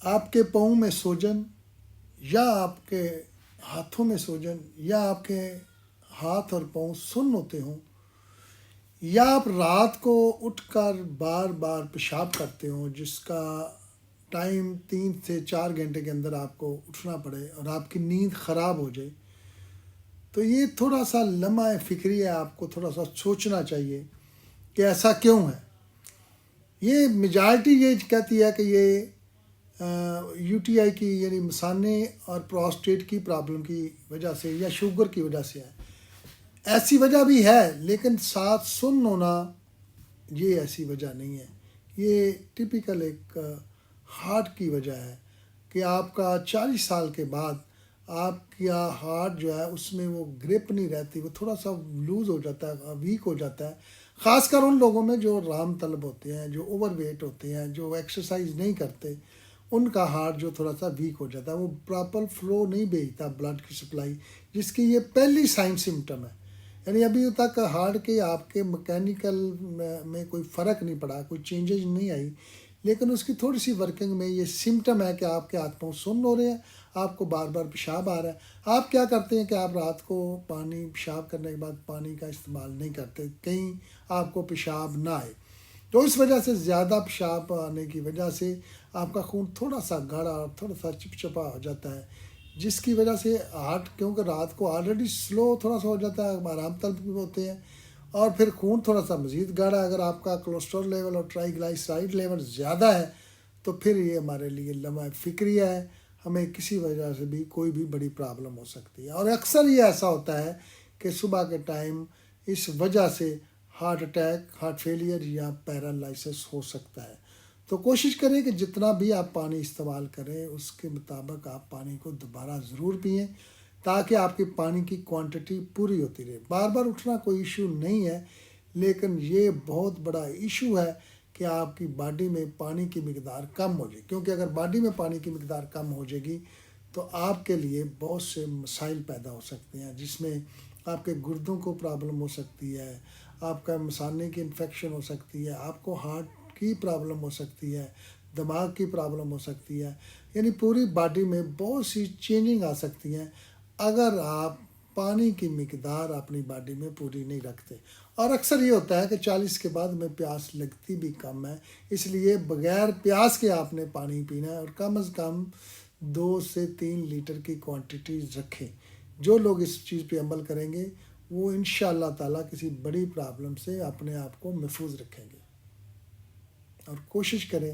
آپ کے پاؤں میں سوجن یا آپ کے ہاتھوں میں سوجن یا آپ کے ہاتھ اور پاؤں سن ہوتے ہوں، یا آپ رات کو اٹھ کر بار بار پیشاب کرتے ہوں جس کا ٹائم 3 سے 4 گھنٹے کے اندر آپ کو اٹھنا پڑے اور آپ کی نیند خراب ہو جائے، تو یہ تھوڑا سا لمحہ فکری ہے، آپ کو تھوڑا سا سوچنا چاہیے کہ ایسا کیوں ہے۔ یہ میجارٹی یہ کہتی ہے کہ یہ یو ٹی آئی کی یعنی مثانے اور پروسٹیٹ کی پرابلم کی وجہ سے یا شوگر کی وجہ سے ہے۔ ایسی وجہ بھی ہے لیکن ساتھ سن ہونا یہ ایسی وجہ نہیں ہے، یہ ٹپیکل ایک ہارٹ کی وجہ ہے کہ آپ کا 40 سال کے بعد آپ کا ہارٹ جو ہے اس میں وہ گرپ نہیں رہتی، وہ تھوڑا سا لوز ہو جاتا ہے، ویک ہو جاتا ہے، خاص کر ان لوگوں میں جو رام طلب ہوتے ہیں، جو اوور ویٹ ہوتے ہیں، جو ایکسرسائز نہیں کرتے، ان کا ہارٹ جو تھوڑا سا ویک ہو جاتا ہے، وہ پراپر فلو نہیں بھیجتا بلڈ کی سپلائی، جس کی یہ پہلی سائن سمٹم ہے۔ یعنی ابھی تک ہارٹ کے آپ کے مکینیکل میں کوئی فرق نہیں پڑا، کوئی چینجز نہیں آئی، لیکن اس کی تھوڑی سی ورکنگ میں یہ سمٹم ہے کہ آپ کے ہاتھ پاؤں سن ہو رہے ہیں، آپ کو بار بار پیشاب آ رہا ہے۔ آپ کیا کرتے ہیں کہ آپ رات کو پانی پیشاب کرنے کے بعد پانی کا استعمال نہیں کرتے، کہیں آپ کو پیشاب نہ آئے، تو اس وجہ سے زیادہ پیشاب آنے کی وجہ سے آپ کا خون تھوڑا سا گاڑھا اور تھوڑا سا چپچپا ہو جاتا ہے، جس کی وجہ سے ہارٹ کیونکہ رات کو آلریڈی سلو تھوڑا سا ہو جاتا ہے، آرام طلب بھی ہوتے ہیں، اور پھر خون تھوڑا سا مزید گاڑھا، اگر آپ کا کولیسٹرول لیول اور ٹرائی گلائسرائڈ لیول زیادہ ہے تو پھر یہ ہمارے لیے لمحہ فکریہ ہے، ہمیں کسی وجہ سے بھی کوئی بھی بڑی پرابلم ہو سکتی ہے، اور اکثر یہ ایسا ہوتا ہے کہ صبح کے ٹائم اس وجہ سے ہارٹ اٹیک، ہارٹ فیلئر یا پیرالائسس ہو سکتا ہے۔ تو کوشش کریں کہ جتنا بھی آپ پانی استعمال کریں اس کے مطابق آپ پانی کو دوبارہ ضرور پئیں تاکہ آپ کی پانی کی کوانٹٹی پوری ہوتی رہے۔ بار بار اٹھنا کوئی ایشو نہیں ہے، لیکن یہ بہت بڑا ایشو ہے کہ آپ کی باڈی میں پانی کی مقدار کم ہو جائے، کیونکہ اگر باڈی میں پانی کی مقدار کم ہو جائے گی تو آپ کے لیے بہت سے مسائل پیدا ہو سکتے ہیں، جس میں آپ کے گردوں کو پرابلم ہو سکتی ہے، آپ کا مثانے کی انفیکشن ہو سکتی ہے، آپ کو ہارٹ کی پرابلم ہو سکتی ہے، دماغ کی پرابلم ہو سکتی ہے، یعنی پوری باڈی میں بہت سی چینجنگ آ سکتی ہیں اگر آپ پانی کی مقدار اپنی باڈی میں پوری نہیں رکھتے۔ اور اکثر یہ ہوتا ہے کہ 40 کے بعد میں پیاس لگتی بھی کم ہے، اس لیے بغیر پیاس کے آپ نے پانی پینا ہے، اور کم از کم 2 سے 3 لیٹر کی کوانٹیٹیز رکھیں۔ جو لوگ اس چیز پہ عمل کریں گے وہ انشاءاللہ تعالیٰ کسی بڑی پرابلم سے اپنے آپ کو محفوظ رکھیں گے، اور کوشش کریں